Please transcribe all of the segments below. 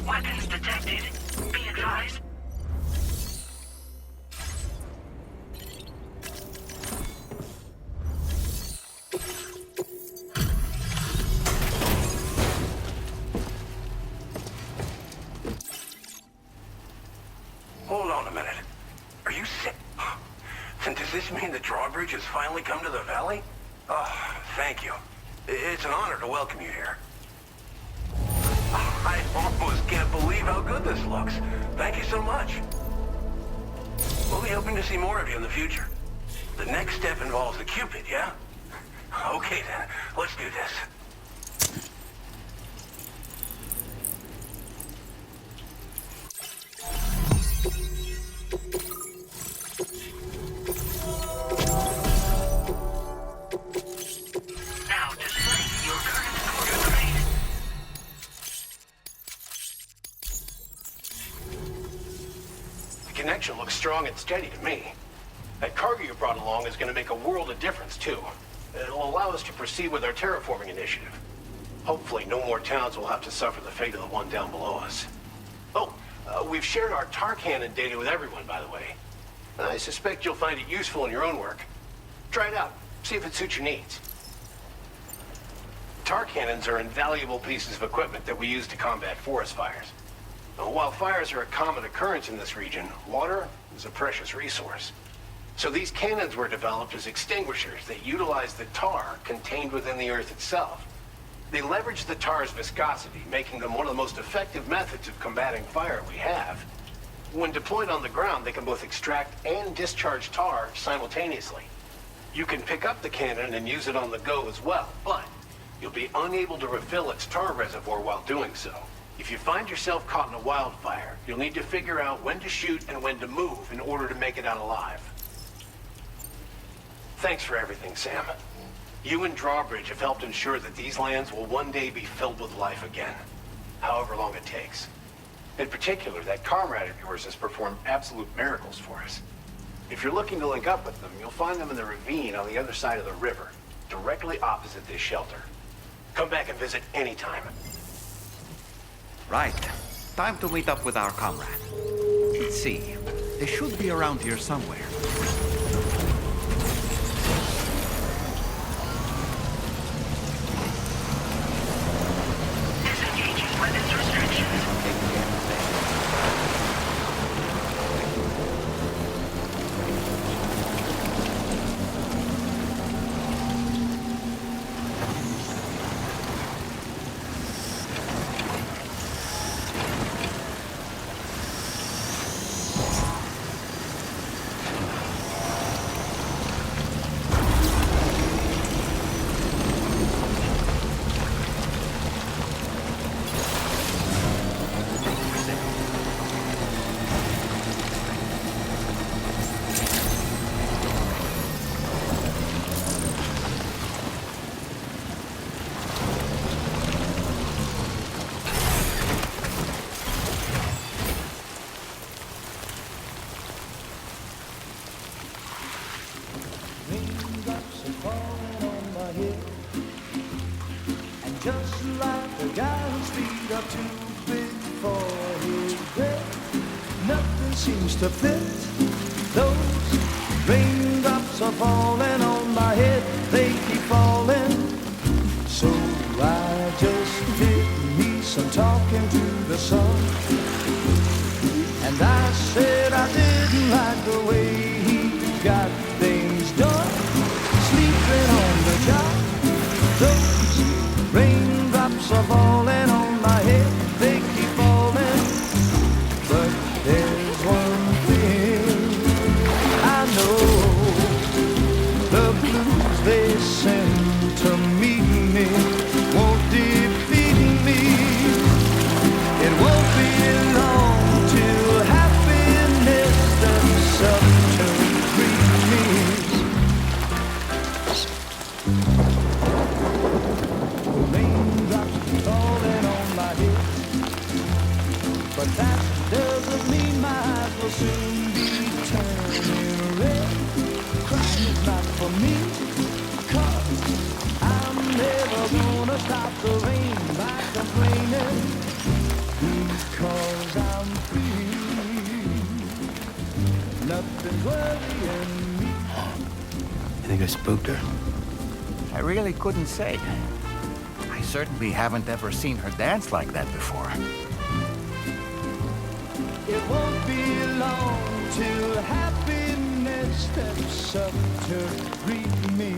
Weapons detected. Be advised. Hold on a minute. Are you sick? And does this mean the drawbridge has finally come to the valley? Oh, thank you. It's an honor to welcome you here. I almost can't believe how good this looks. Thank you so much. We'll be hoping to see more of you in the future. The next step involves the Cupid, yeah? Okay then, let's do this. Now display your current coordinate. The connection looks strong and steady to me. That cargo you brought along is going to make a world of difference, too. It'll allow us to proceed with our terraforming initiative. Hopefully, no more towns will have to suffer the fate of the one down below us. Oh, we've shared our tar cannon data with everyone, by the way. I suspect you'll find it useful in your own work. Try it out. See if it suits your needs. Tar cannons are invaluable pieces of equipment that we use to combat forest fires. While fires are a common occurrence in this region, water is a precious resource. So these cannons were developed as extinguishers that utilize the tar contained within the earth itself. They leverage the tar's viscosity, making them one of the most effective methods of combating fire we have. When deployed on the ground, they can both extract and discharge tar simultaneously. You can pick up the cannon and use it on the go as well, but you'll be unable to refill its tar reservoir while doing so. If you find yourself caught in a wildfire, you'll need to figure out when to shoot and when to move in order to make it out alive. Thanks for everything, Sam. You and Drawbridge have helped ensure that these lands will one day be filled with life again, however long it takes. In particular, that comrade of yours has performed absolute miracles for us. If you're looking to link up with them, you'll find them in the ravine on the other side of the river, directly opposite this shelter. Come back and visit anytime. Right. Time to meet up with our comrade. Let's see. They should be around here somewhere. Disengaging weapons restrictions. Raindrops are falling on my head, and just like the guy whose feet are too big for his bed, nothing seems to fit. Those raindrops are falling on my head, they keep falling. So I just did me some talking to the sun, and I said I didn't like the way he got things done. Sleeping on the job, those raindrops are falling on my head, they keep falling. But there's one thing I know, the blues they send to meet me won't defeat me. It won't be long till happiness steps up to greet me. Raindrops keep falling on my head, but that doesn't mean my eyes will soon be turning red. Crying is not for me, 'cause I'm never gonna stop the rain by complaining. Because worrying me. You think I spooked her? I really couldn't say. I certainly haven't ever seen her dance like that before. It won't be long till happiness steps up to greet me.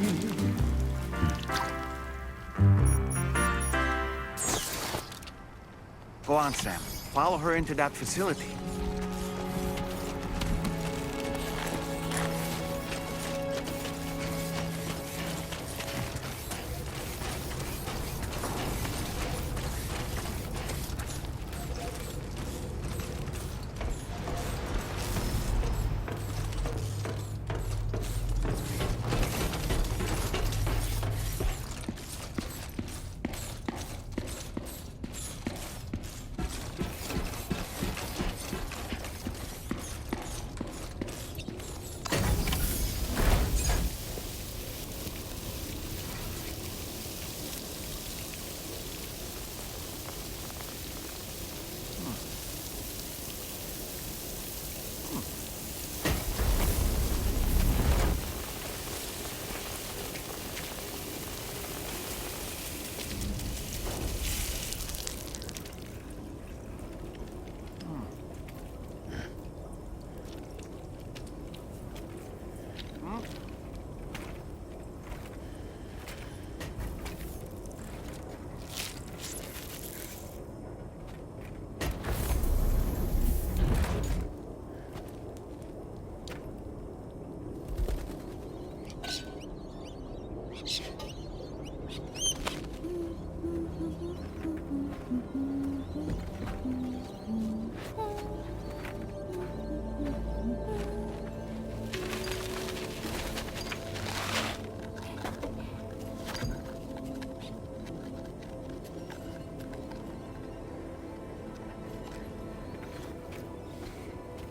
Go on, Sam. Follow her into that facility.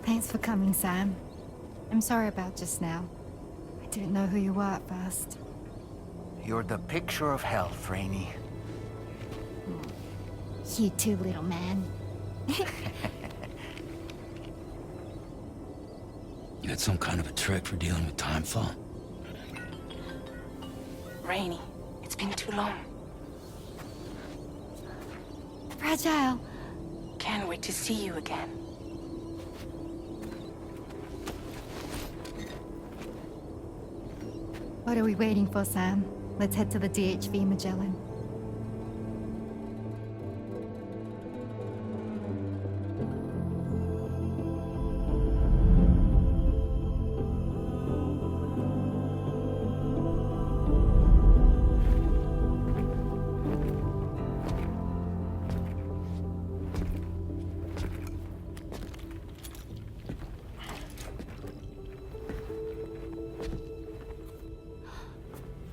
Thanks for coming, Sam. I'm sorry about just now. I didn't know who you were at first. You're the picture of health, Rainey. You too, little man. You had some kind of a trick for dealing with timefall? Rainy, it's been too long. Fragile. Can't wait to see you again. What are we waiting for, Sam? Let's head to the DHV Magellan.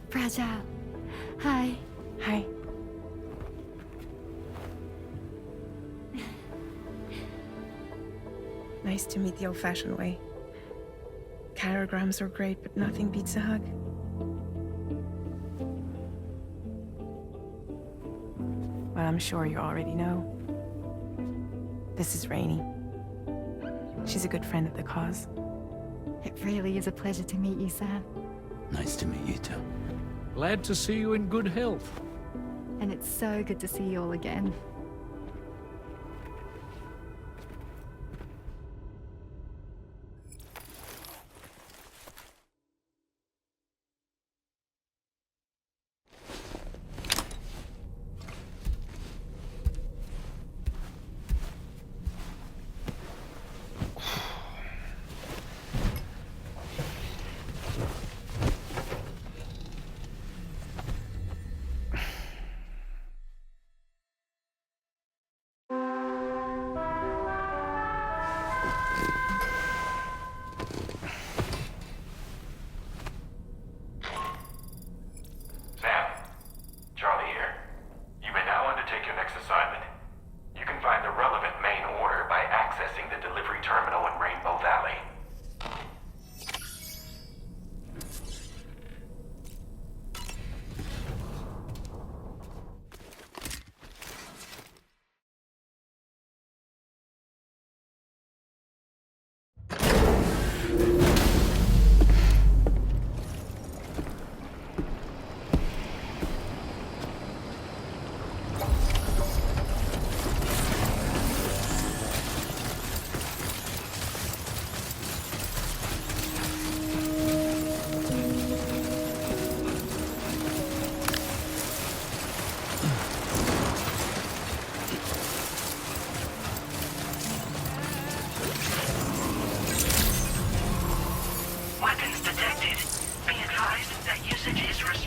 Fragile. Hi. Hi. Nice to meet the old-fashioned way. Carograms are great, but nothing beats a hug. Well, I'm sure you already know. This is Rainy. She's a good friend of the cause. It really is a pleasure to meet you, Sam. Nice to meet you too. Glad to see you in good health. And it's so good to see you all again.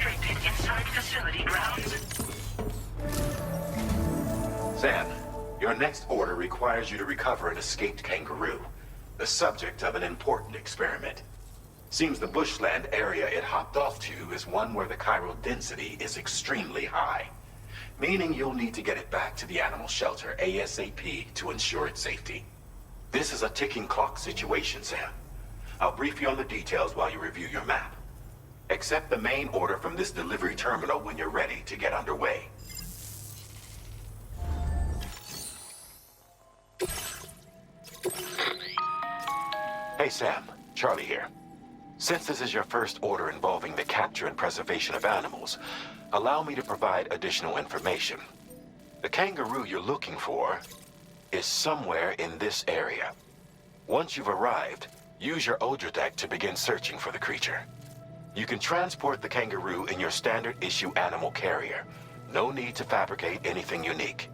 restricted inside facility grounds. Sam, your next order requires you to recover an escaped kangaroo, the subject of an important experiment. Seems the bushland area it hopped off to is one where the chiral density is extremely high, meaning you'll need to get it back to the animal shelter ASAP to ensure its safety. This is a ticking clock situation, Sam. I'll brief you on the details while you review your map. Accept the main order from this delivery terminal when you're ready to get underway. Hey Sam, Charlie here. Since this is your first order involving the capture and preservation of animals, allow me to provide additional information. The kangaroo you're looking for is somewhere in this area. Once you've arrived, use your Odradek to begin searching for the creature. You can transport the kangaroo in your standard issue animal carrier. No need to fabricate anything unique.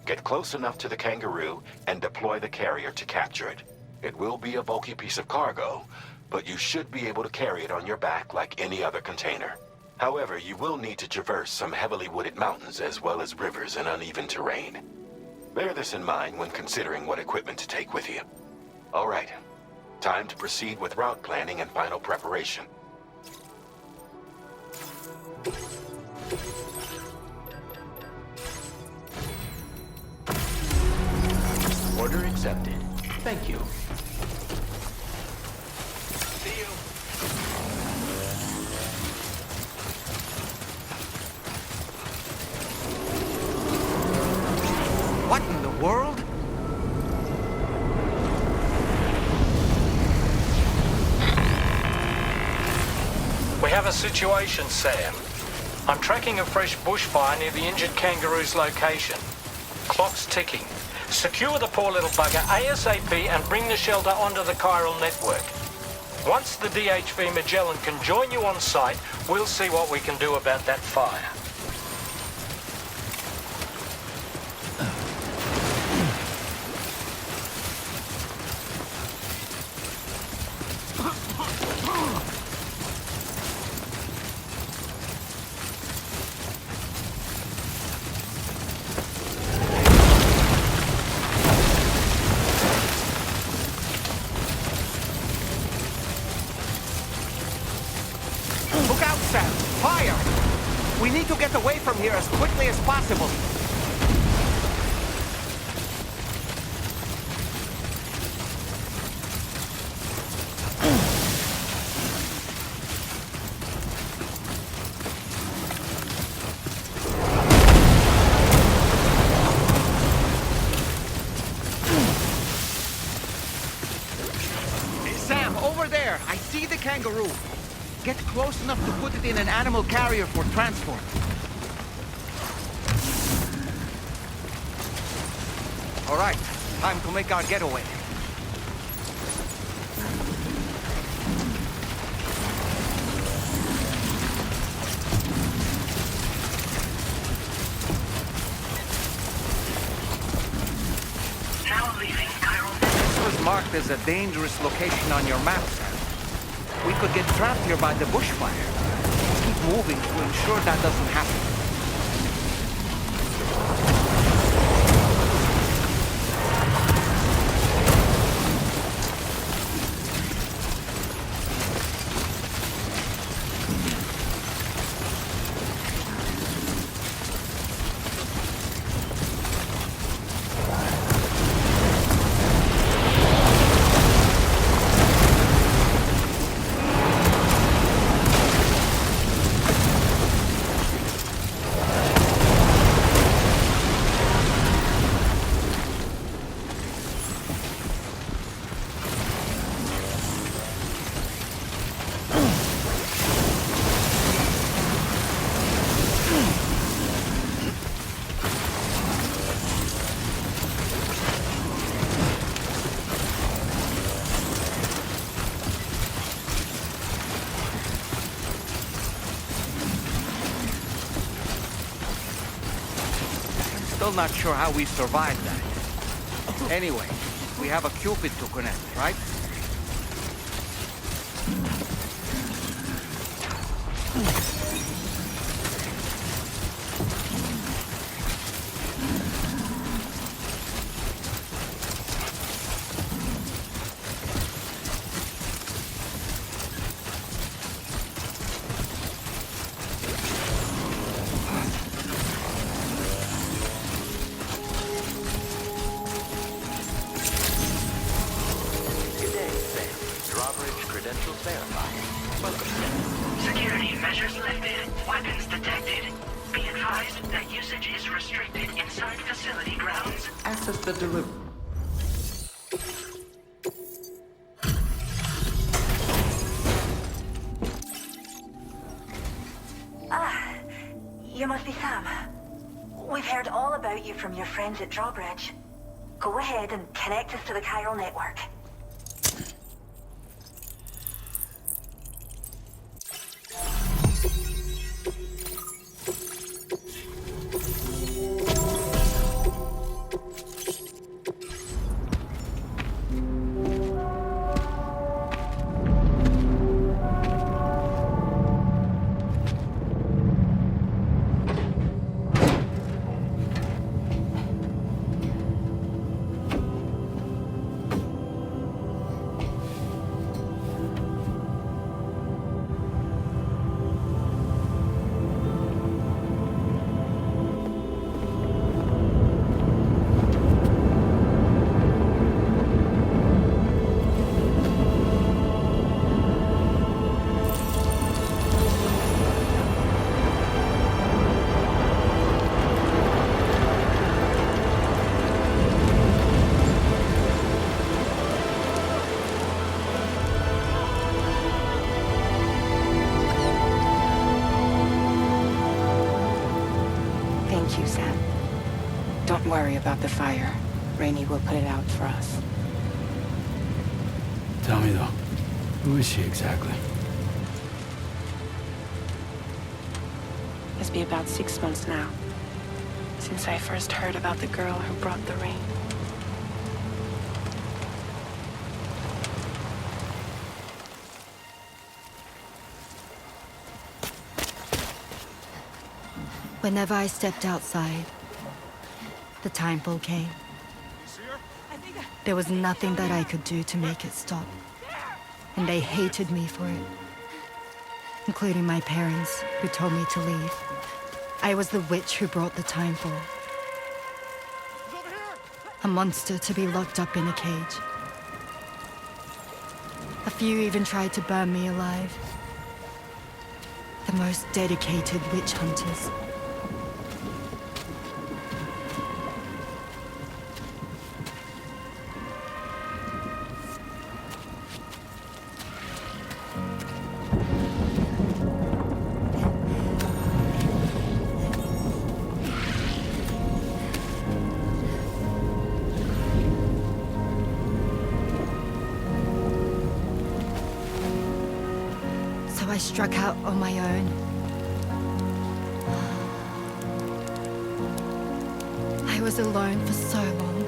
Get close enough to the kangaroo and deploy the carrier to capture it. It will be a bulky piece of cargo, but you should be able to carry it on your back like any other container. However, you will need to traverse some heavily wooded mountains as well as rivers and uneven terrain. Bear this in mind when considering what equipment to take with you. All right, time to proceed with route planning and final preparation. Order accepted. Thank you. See you. What in the world? We have a situation, Sam. I'm tracking a fresh bushfire near the injured kangaroo's location. Clock's ticking. Secure the poor little bugger ASAP and bring the shelter onto the chiral network. Once the DHV Magellan can join you on site, we'll see what we can do about that fire. Look out, Sam! Fire! We need to get away from here as quickly as possible. Hey, Sam, over there! I see the kangaroo. Get close enough to put it in an animal carrier for transport. All right, time to make our getaway. Now leaving chiral. This was marked as a dangerous location on your map, Sam. We could get trapped here by the bushfire. Let's keep moving to ensure that doesn't happen. Still not sure how we survived that. Anyway, we have a Cupid to connect, right? verified. Welcome. Security measures lifted. Weapons detected. Be advised that usage is restricted inside facility grounds. Access the delivery. You must be Sam. We've heard all about you from your friends at Drawbridge. Go ahead and connect us to the chiral network. Thank you, Sam. Don't worry about the fire. Rainey will put it out for us. Tell me though, who is she exactly? It's been about 6 months now, since I first heard about the girl who brought the rain. Whenever I stepped outside, the timefall came. There was nothing that I could do to make it stop. And they hated me for it. Including my parents, who told me to leave. I was the witch who brought the timefall. A monster to be locked up in a cage. A few even tried to burn me alive. The most dedicated witch hunters. I struck out on my own. I was alone for so long.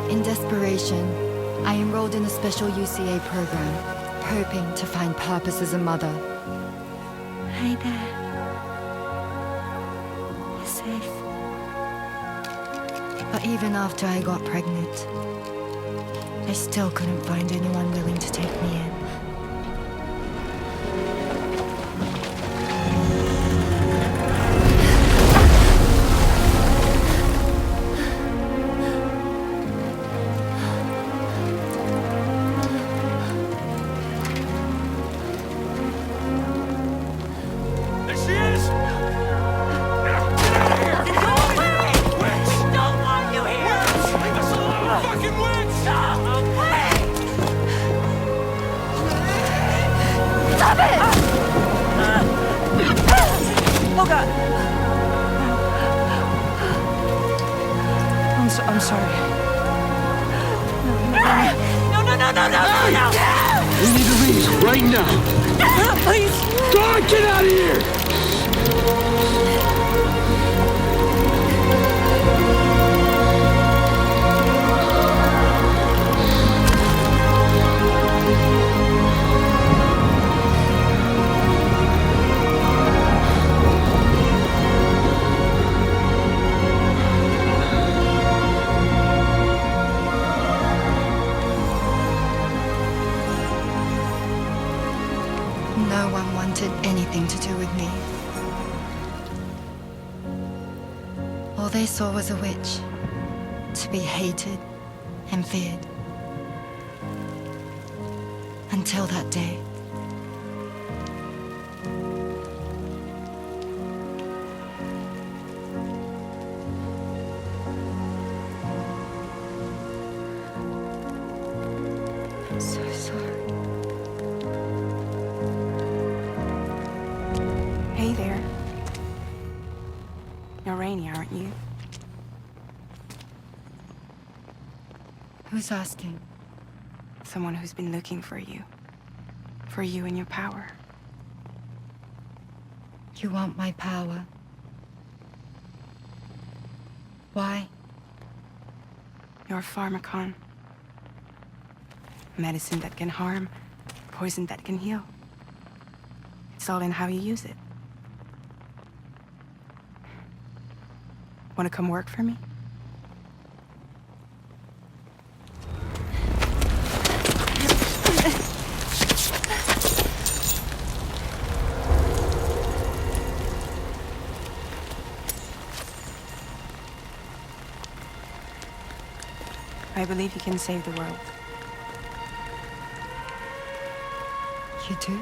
In desperation, I enrolled in a special UCA program. Hoping to find purpose as a mother. Hi there. You're safe. But even after I got pregnant, I still couldn't find anyone willing to take me in. I'm sorry. No! We need to leave right now. Please! God, get out of here! No one wanted anything to do with me. All they saw was a witch, to be hated and feared. Until that day. I'm so sorry. Hey there. You're Rainey, aren't you? Who's asking? Someone who's been looking for you. For you and your power. You want my power? Why? You're a pharmacon. Medicine that can harm, poison that can heal. It's all in how you use it. Want to come work for me? I believe you can save the world. You do?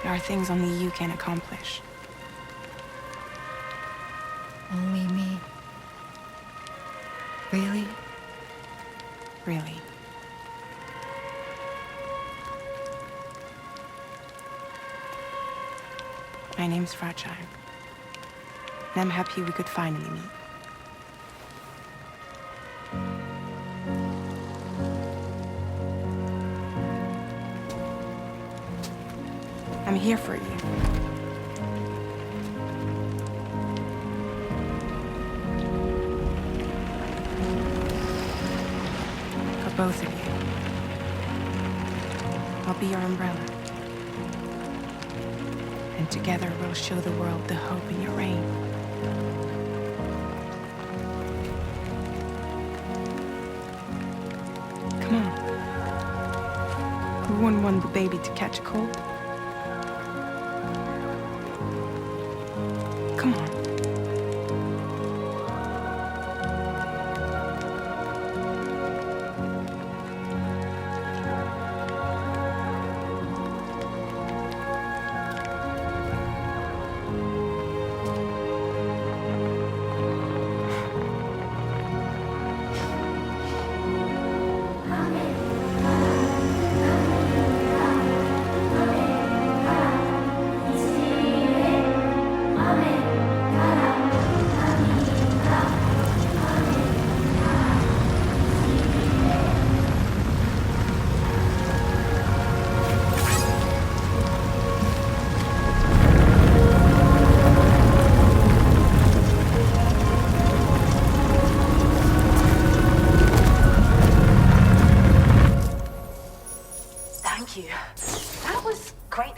There are things only you can accomplish. Only me. Really? Really. My name's Fragile. And I'm happy we could finally meet. I'm here for you. For both of you. I'll be your umbrella. And together we'll show the world the hope in your reign. Come on. Who wouldn't want the baby to catch a cold? Come on.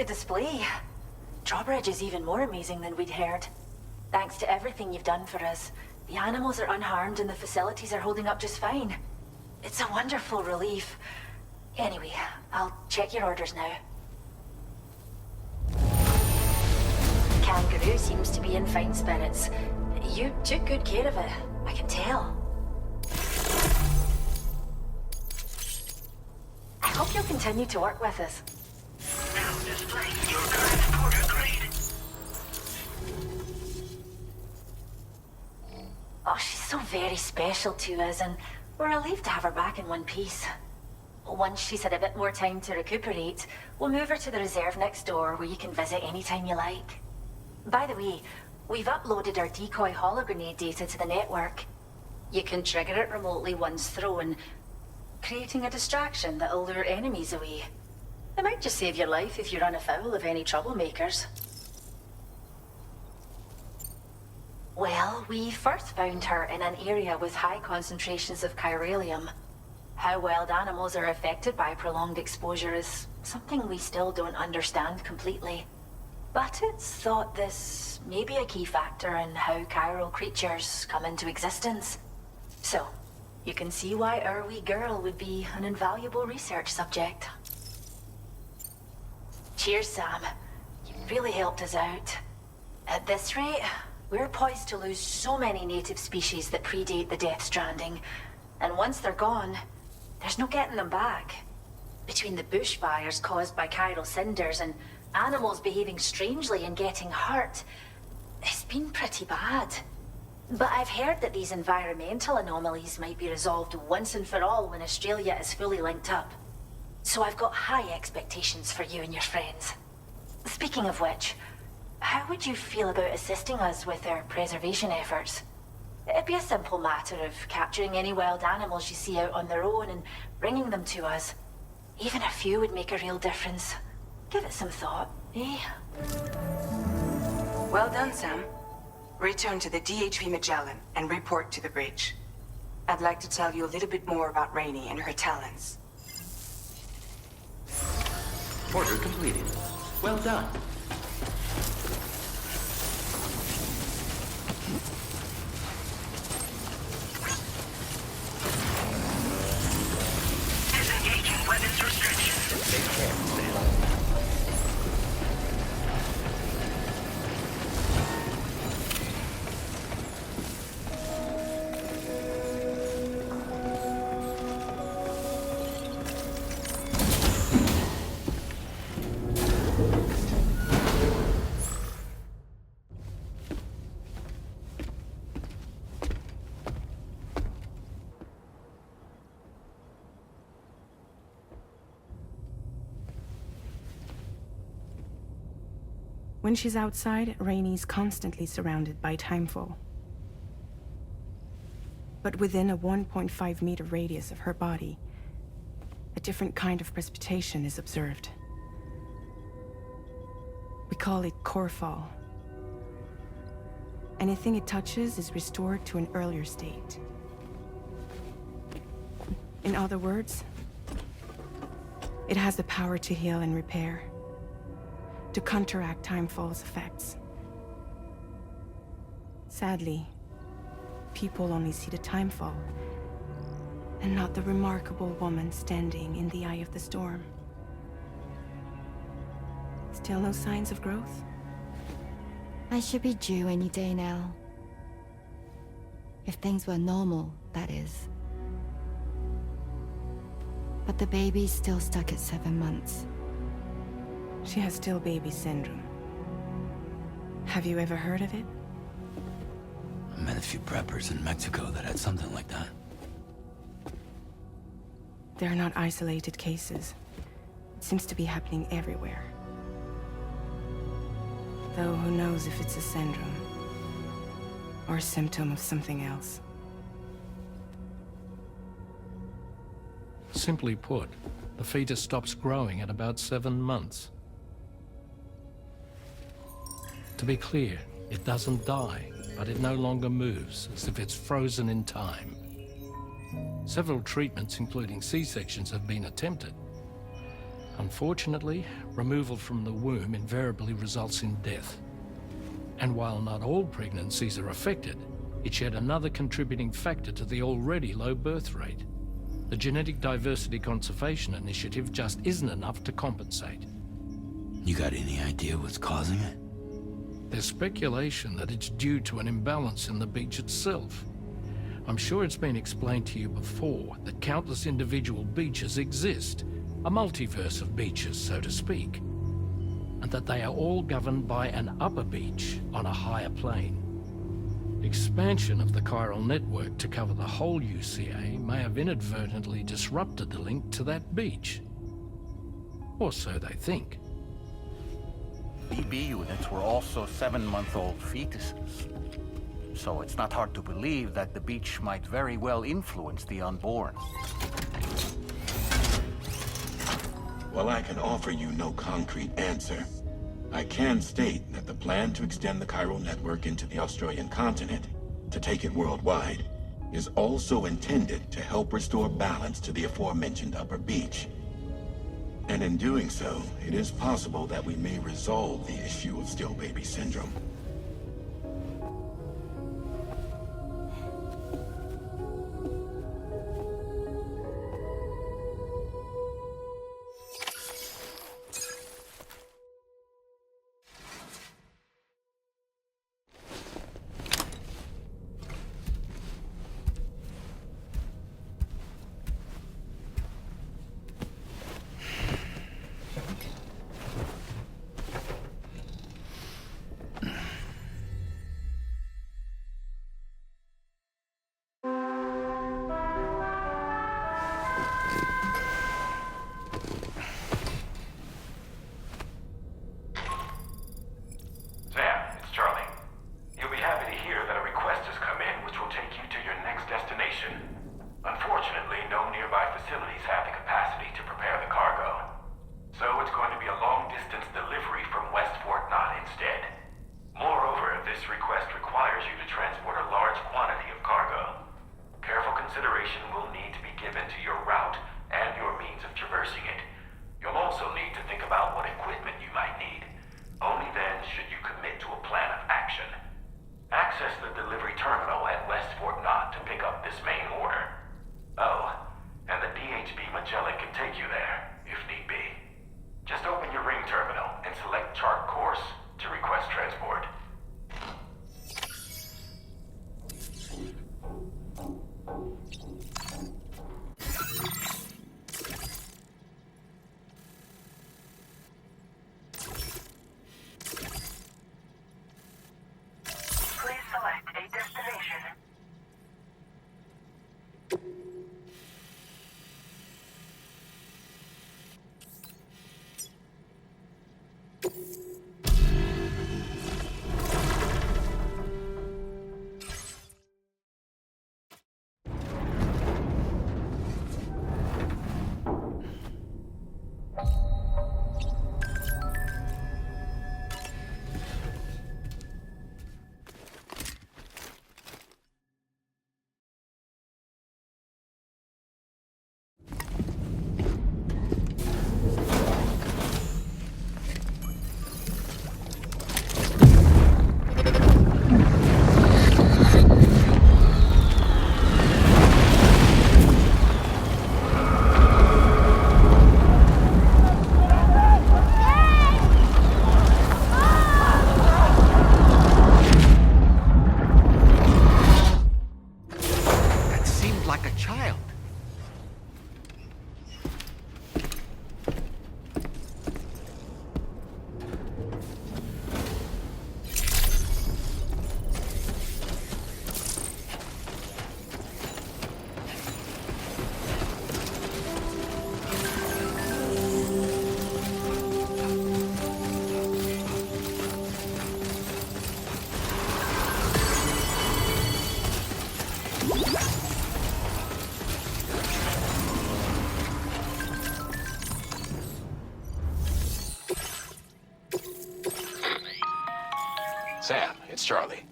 Display. Drawbridge is even more amazing than we'd heard. Thanks to everything you've done for us, the animals are unharmed and the facilities are holding up just fine. It's a wonderful relief. Anyway, I'll check your orders now. Kangaroo seems to be in fine spirits. You took good care of it, I can tell. I hope you'll continue to work with us. Now displaying your current porter grade. Oh, she's so very special to us, and we're relieved to have her back in one piece. Once she's had a bit more time to recuperate, we'll move her to the reserve next door where you can visit anytime you like. By the way, we've uploaded our decoy hologrenade data to the network. You can trigger it remotely once thrown, creating a distraction that'll lure enemies away. It might just save your life if you run afoul of any troublemakers. Well, we first found her in an area with high concentrations of chiralium. How wild animals are affected by prolonged exposure is something we still don't understand completely. But it's thought this may be a key factor in how chiral creatures come into existence. So, you can see why our wee girl would be an invaluable research subject. Cheers, Sam. You really helped us out. At this rate, we're poised to lose so many native species that predate the Death Stranding. And once they're gone, there's no getting them back. Between the bushfires caused by chiral cinders and animals behaving strangely and getting hurt, it's been pretty bad. But I've heard that these environmental anomalies might be resolved once and for all when Australia is fully linked up. So I've got high expectations for you and your friends. Speaking of which, how would you feel about assisting us with our preservation efforts? It'd be a simple matter of capturing any wild animals you see out on their own and bringing them to us. Even a few would make a real difference. Give it some thought, eh? Well done, Sam. Return to the DHV Magellan and report to the bridge. I'd like to tell you a little bit more about Rainey and her talents. Order completed. Well done. Disengaging weapons restrictions. Take care, Sam. When she's outside, Rainey's constantly surrounded by timefall. But within a 1.5-meter radius of her body, a different kind of precipitation is observed. We call it core fall. Anything it touches is restored to an earlier state. In other words, it has the power to heal and repair, to counteract timefall's effects. Sadly, people only see the timefall, and not the remarkable woman standing in the eye of the storm. Still no signs of growth? I should be due any day now. If things were normal, that is. But the baby's still stuck at 7 months. She has still baby syndrome. Have you ever heard of it? I met a few preppers in Mexico that had something like that. They're not isolated cases. It seems to be happening everywhere. Though who knows if it's a syndrome or a symptom of something else. Simply put, the fetus stops growing at about 7 months. To be clear, it doesn't die, but it no longer moves, as if it's frozen in time. Several treatments, including C-sections, have been attempted. Unfortunately, removal from the womb invariably results in death. And while not all pregnancies are affected, it's yet another contributing factor to the already low birth rate. The Genetic Diversity Conservation Initiative just isn't enough to compensate. You got any idea what's causing it? There's speculation that it's due to an imbalance in the beach itself. I'm sure it's been explained to you before that countless individual beaches exist, a multiverse of beaches, so to speak, and that they are all governed by an upper beach on a higher plane. Expansion of the chiral network to cover the whole UCA may have inadvertently disrupted the link to that beach. Or so they think. BB units were also 7-month-old fetuses. So it's not hard to believe that the beach might very well influence the unborn. While I can offer you no concrete answer, I can state that the plan to extend the chiral network into the Australian continent, to take it worldwide, is also intended to help restore balance to the aforementioned upper beach. And in doing so, it is possible that we may resolve the issue of still baby syndrome. Unfortunately, no nearby facilities have the capacity to prepare the cargo. So it's going to be a long-distance delivery from West Fort Knott instead. Moreover, this request requires you to transport a large quantity of cargo. Careful consideration will need to be given to your route and your means of traversing it. You'll also need to think about what equipment you might need. Only then should you commit to a plan of action. Access the delivery terminal at West Fort Knott to pick up this main order. Oh, and the DHB Magellan can take you there, if need be. Just open your ring terminal and select chart course to request transport. Please select a destination. Sam, it's Charlie.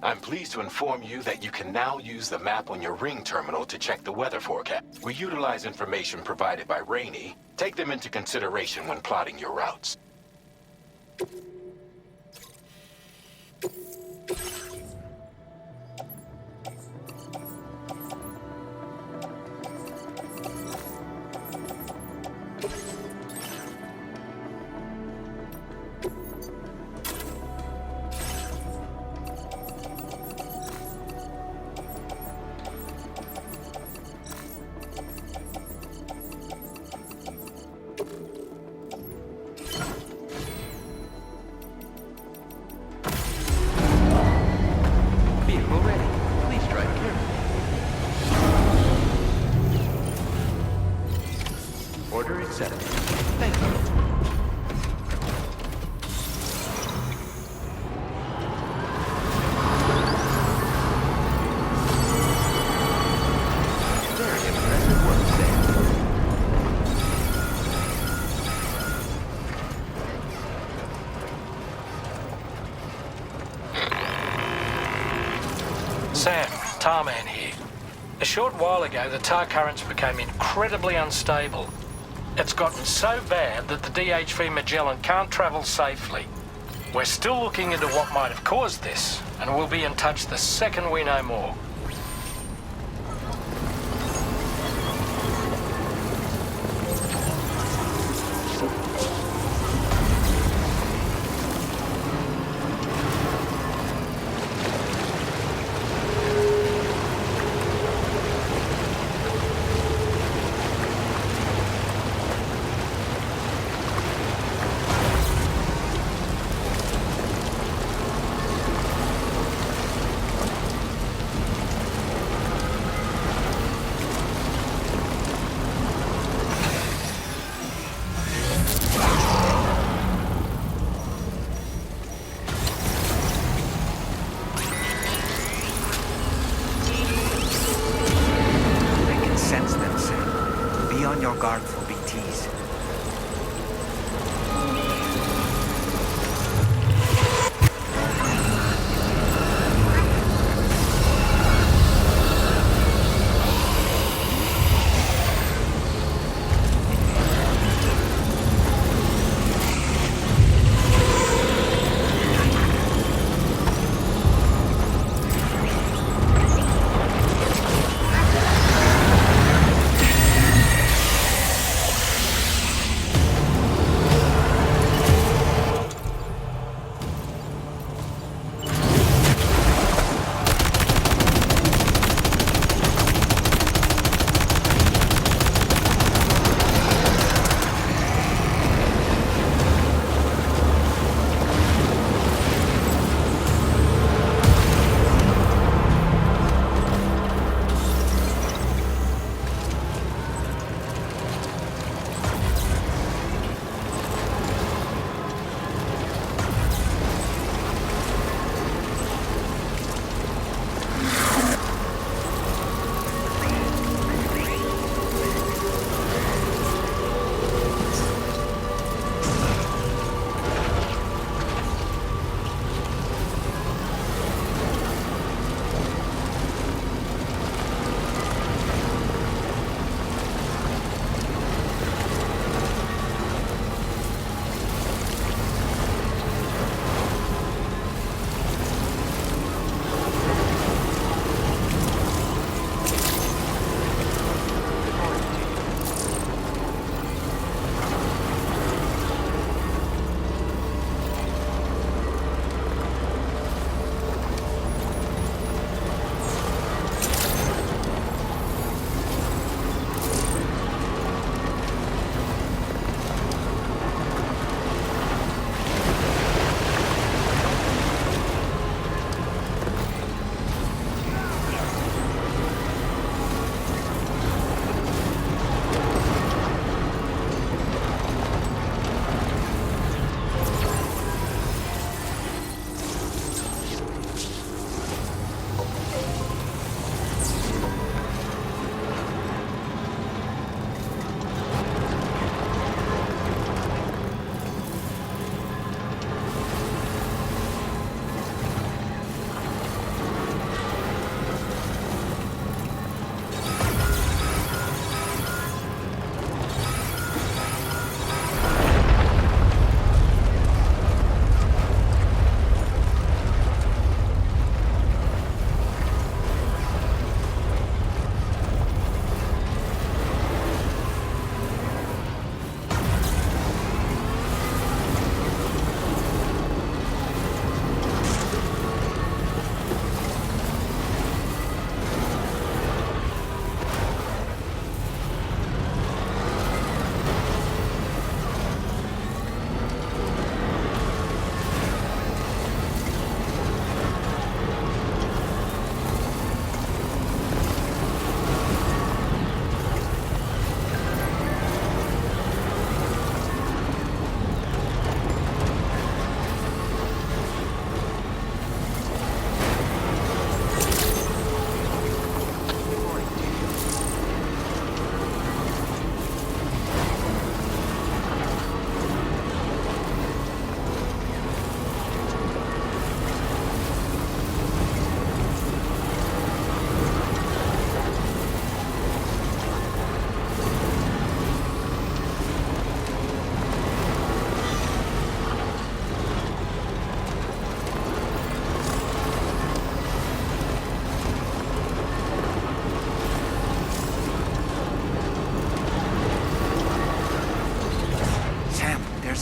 I'm pleased to inform you that you can now use the map on your ring terminal to check the weather forecast. We utilize information provided by Rainey. Take them into consideration when plotting your routes. Vehicle ready. Please drive carefully. Order accepted. Thank you. Very impressive work, Sam. Sam, Tarman here. A short while ago, the tar currents became incredibly unstable. It's gotten so bad that the DHV Magellan can't travel safely. We're still looking into what might have caused this, and we'll be in touch the second we know more. your guard for BTs.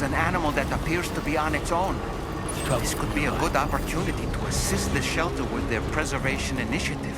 An animal that appears to be on its own. This could be a good opportunity to assist the shelter with their preservation initiative.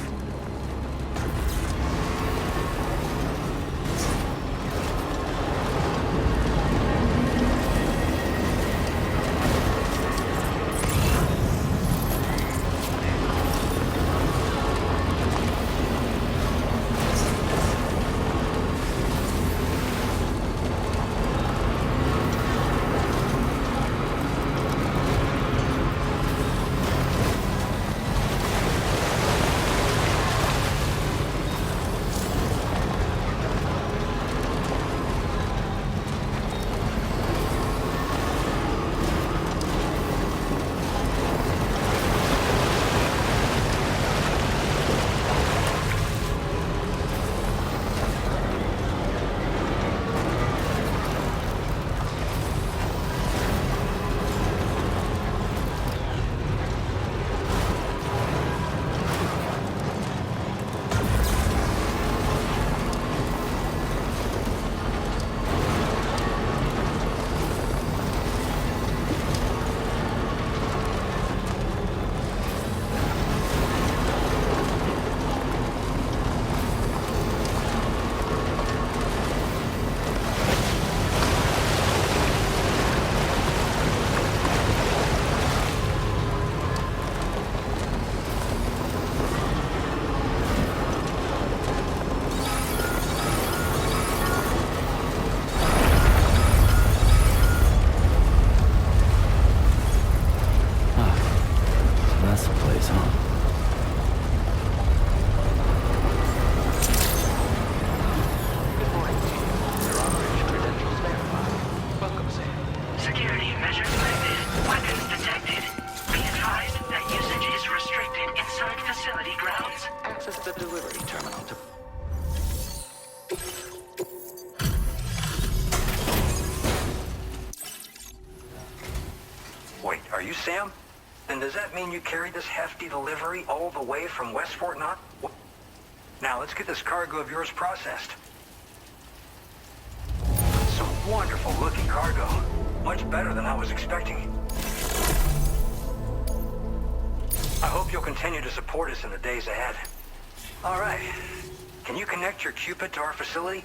you, Sam? Then does that mean you carried this hefty delivery all the way from West Fort Knox? Now, let's get this cargo of yours processed. Some wonderful-looking cargo. Much better than I was expecting. I hope you'll continue to support us in the days ahead. All right. Can you connect your Cupid to our facility?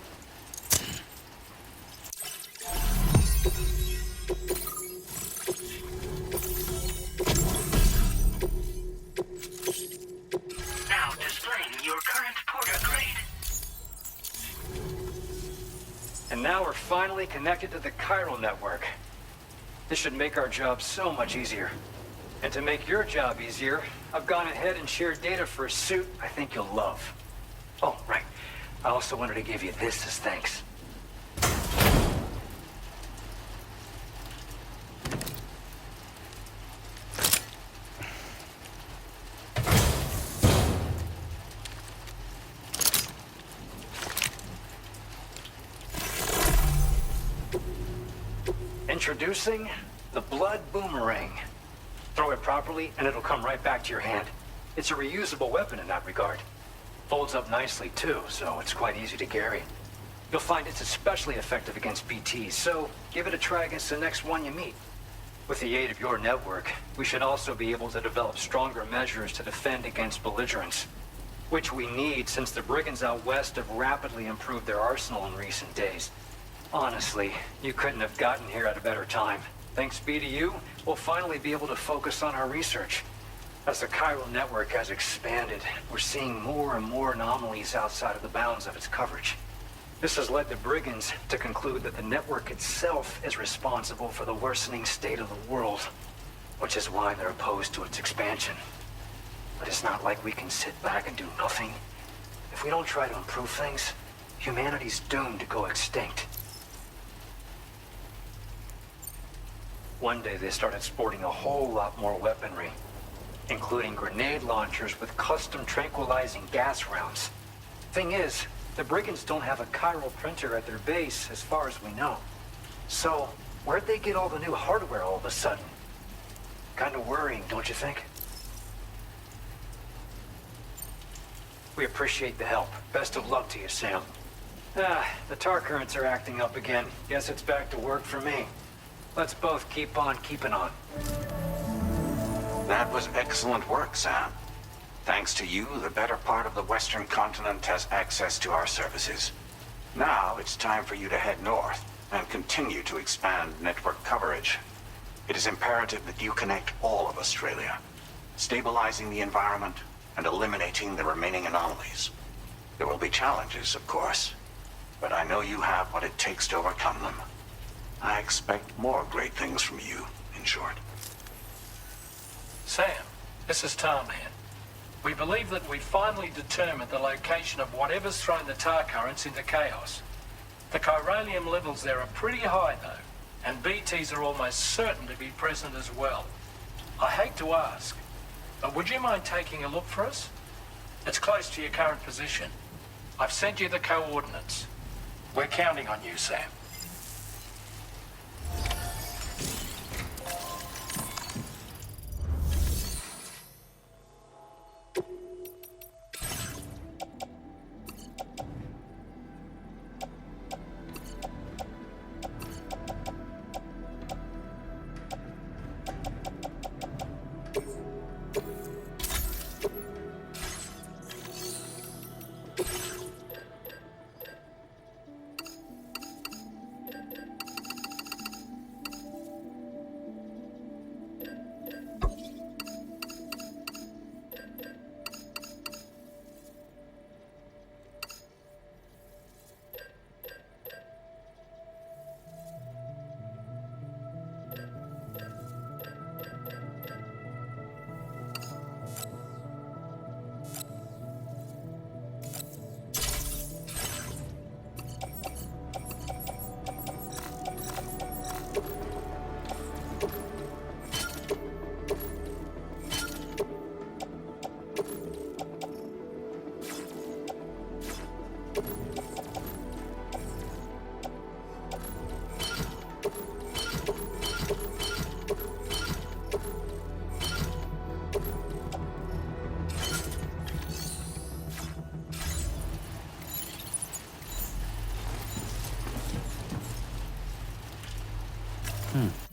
Now displaying your current porter grade. And now we're finally connected to the chiral network. This should make our job so much easier. And to make your job easier, I've gone ahead and shared data for a suit I think you'll love. Oh, right. I also wanted to give you this as thanks. Introducing the Blood Boomerang. Throw it properly and it'll come right back to your hand. It's a reusable weapon in that regard. Folds up nicely too, so it's quite easy to carry. You'll find it's especially effective against BTs, so give it a try against the next one you meet. With the aid of your network, we should also be able to develop stronger measures to defend against belligerents, which we need since the brigands out west have rapidly improved their arsenal in recent days. Honestly, you couldn't have gotten here at a better time. Thanks be to you, we'll finally be able to focus on our research. As the chiral network has expanded, we're seeing more and more anomalies outside of the bounds of its coverage. This has led the brigands to conclude that the network itself is responsible for the worsening state of the world, which is why they're opposed to its expansion. But it's not like we can sit back and do nothing. If we don't try to improve things, humanity's doomed to go extinct. One day they started sporting a whole lot more weaponry, including grenade launchers with custom tranquilizing gas rounds. Thing is, the brigands don't have a chiral printer at their base as far as we know. So, where'd they get all the new hardware all of a sudden? Kind of worrying, don't you think? We appreciate the help. Best of luck to you, Sam. The tar currents are acting up again. Guess it's back to work for me. Let's both keep on keeping on. That was excellent work, Sam. Thanks to you, the better part of the Western continent has access to our services. Now it's time for you to head north and continue to expand network coverage. It is imperative that you connect all of Australia, stabilizing the environment and eliminating the remaining anomalies. There will be challenges, of course, but I know you have what it takes to overcome them. I expect more great things from you, in short. Sam, this is Tom here. We believe that we finally determined the location of whatever's thrown the tar currents into chaos. The chiralium levels there are pretty high, though, and BTs are almost certain to be present as well. I hate to ask, but would you mind taking a look for us? It's close to your current position. I've sent you the coordinates. We're counting on you, Sam. Hmm.